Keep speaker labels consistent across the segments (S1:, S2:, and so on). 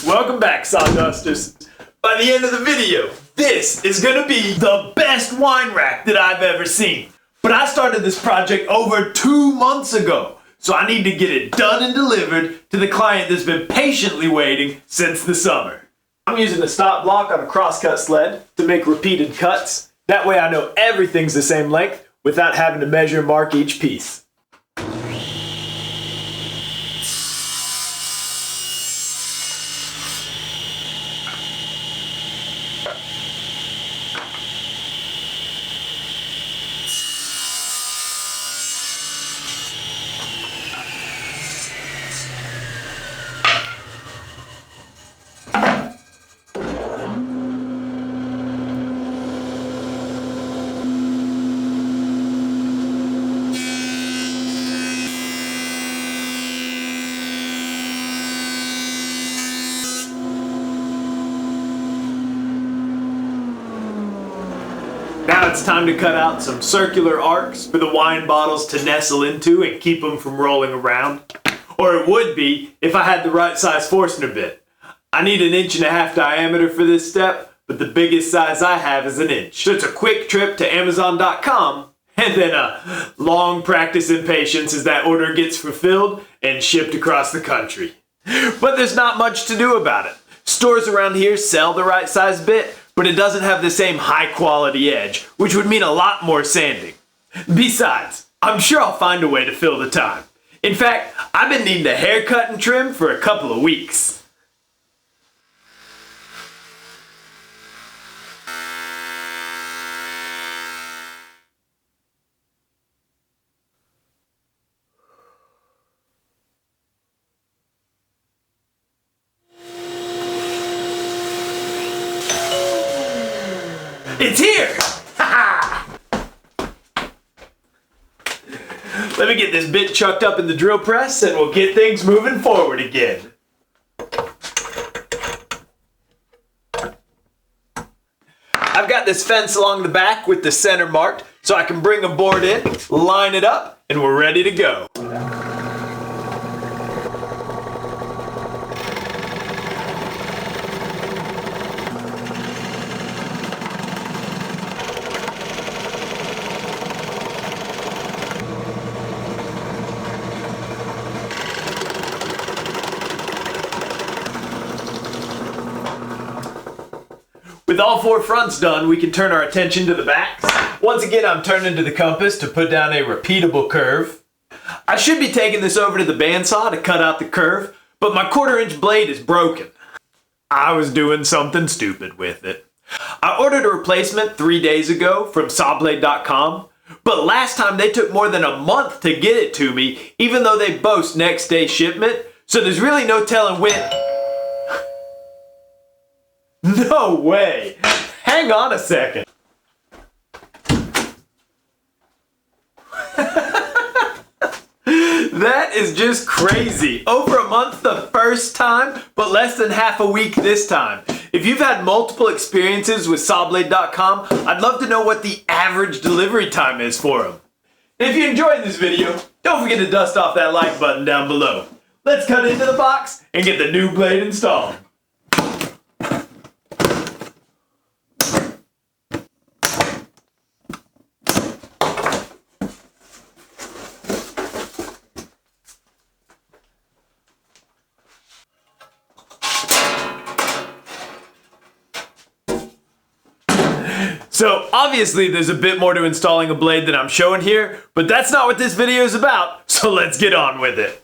S1: Welcome back, Sawdusters. By the end of the video, this is gonna be the best wine rack that I've ever seen. But I started this project over 2 months ago, so I need to get it done and delivered to the client that's been patiently waiting since the summer. I'm using a stop block on a crosscut sled to make repeated cuts. That way I know everything's the same length without having to measure and mark each piece. Now it's time to cut out some circular arcs for the wine bottles to nestle into and keep them from rolling around. Or it would be if I had the right size Forstner bit. I need 1.5 inch diameter for this step, but the biggest size I have is 1 inch. So it's a quick trip to Amazon.com and then a long practice in patience as that order gets fulfilled and shipped across the country. But there's not much to do about it. Stores around here sell the right size bit, but it doesn't have the same high quality edge, which would mean a lot more sanding. Besides, I'm sure I'll find a way to fill the time. In fact, I've been needing a haircut and trim for a couple of weeks. It's here! Let me get this bit chucked up in the drill press and we'll get things moving forward again. I've got this fence along the back with the center marked so I can bring a board in, line it up, and we're ready to go. With all 4 fronts done, we can turn our attention to the backs. Once again, I'm turning to the compass to put down a repeatable curve. I should be taking this over to the bandsaw to cut out the curve, but my 1/4 inch blade is broken. I was doing something stupid with it. I ordered a replacement 3 days ago from sawblade.com, but last time they took more than a month to get it to me, even though they boast next day shipment, so there's really no telling when... No way! Hang on a second. That is just crazy. Over a month the first time, but less than half a week this time. If you've had multiple experiences with sawblade.com, I'd love to know what the average delivery time is for them. And if you enjoyed this video, don't forget to dust off that like button down below. Let's cut into the box and get the new blade installed. So obviously there's a bit more to installing a blade than I'm showing here, but that's not what this video is about, so let's get on with it.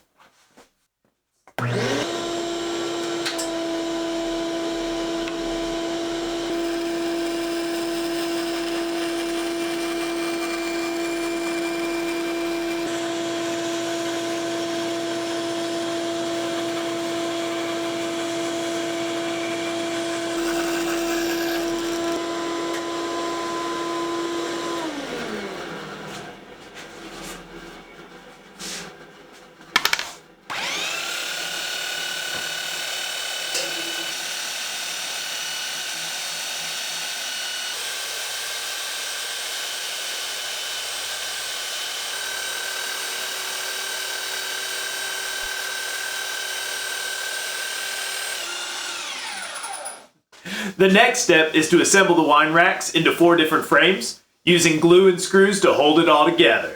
S1: The next step is to assemble the wine racks into 4 different frames, using glue and screws to hold it all together.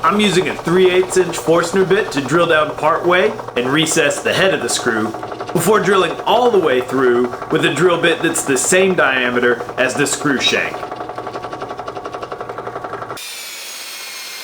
S1: I'm using a 3/8 inch Forstner bit to drill down part way and recess the head of the screw, before drilling all the way through with a drill bit that's the same diameter as the screw shank.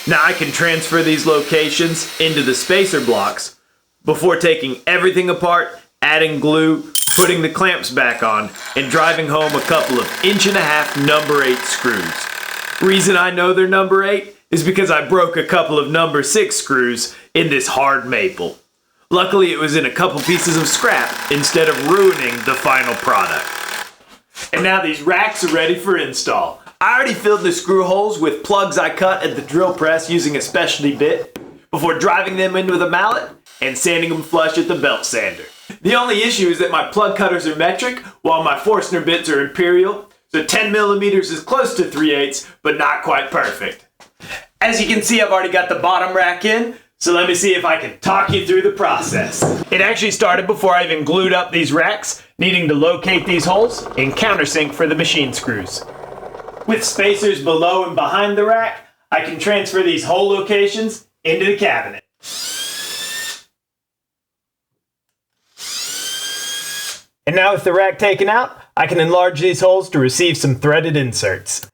S1: Now I can transfer these locations into the spacer blocks before taking everything apart, adding glue, putting the clamps back on, and driving home a couple of 1.5 inch number 8 screws. Reason I know they're number 8 is because I broke a couple of number 6 screws in this hard maple. Luckily it was in a couple pieces of scrap instead of ruining the final product. And now these racks are ready for install. I already filled the screw holes with plugs I cut at the drill press using a specialty bit before driving them in with a mallet and sanding them flush at the belt sander. The only issue is that my plug cutters are metric while my Forstner bits are imperial, so 10 millimeters is close to 3/8 but not quite perfect. As you can see, I've already got the bottom rack in, so let me see if I can talk you through the process. It actually started before I even glued up these racks, needing to locate these holes and countersink for the machine screws. With spacers below and behind the rack, I can transfer these hole locations into the cabinet. And now with the rack taken out, I can enlarge these holes to receive some threaded inserts.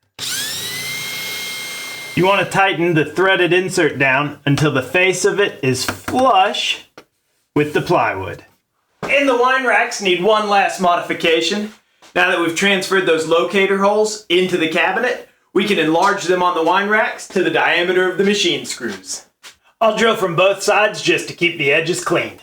S1: You want to tighten the threaded insert down until the face of it is flush with the plywood. And the wine racks need one last modification. Now that we've transferred those locator holes into the cabinet, we can enlarge them on the wine racks to the diameter of the machine screws. I'll drill from both sides just to keep the edges clean.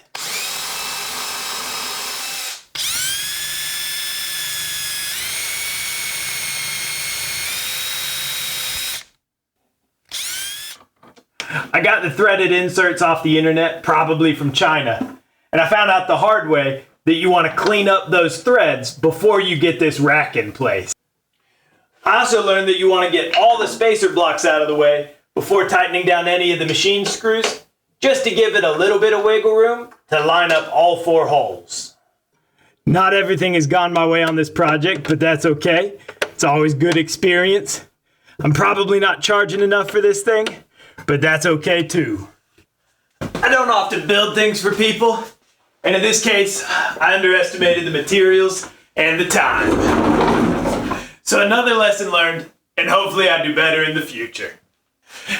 S1: I got the threaded inserts off the internet, probably from China, and I found out the hard way that you want to clean up those threads before you get this rack in place. I also learned that you want to get all the spacer blocks out of the way before tightening down any of the machine screws, just to give it a little bit of wiggle room to line up all 4 holes. Not everything has gone my way on this project, but that's okay. It's always good experience. I'm probably not charging enough for this thing, but that's okay too. I don't often build things for people, and in this case, I underestimated the materials and the time. So another lesson learned, and hopefully I do better in the future.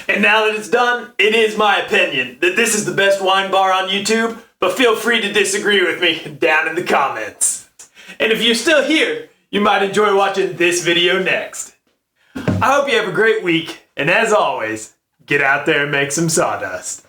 S1: And now that it's done, it is my opinion that this is the best wine bar on YouTube, but feel free to disagree with me down in the comments. And if you're still here, you might enjoy watching this video next. I hope you have a great week, and as always, get out there and make some sawdust.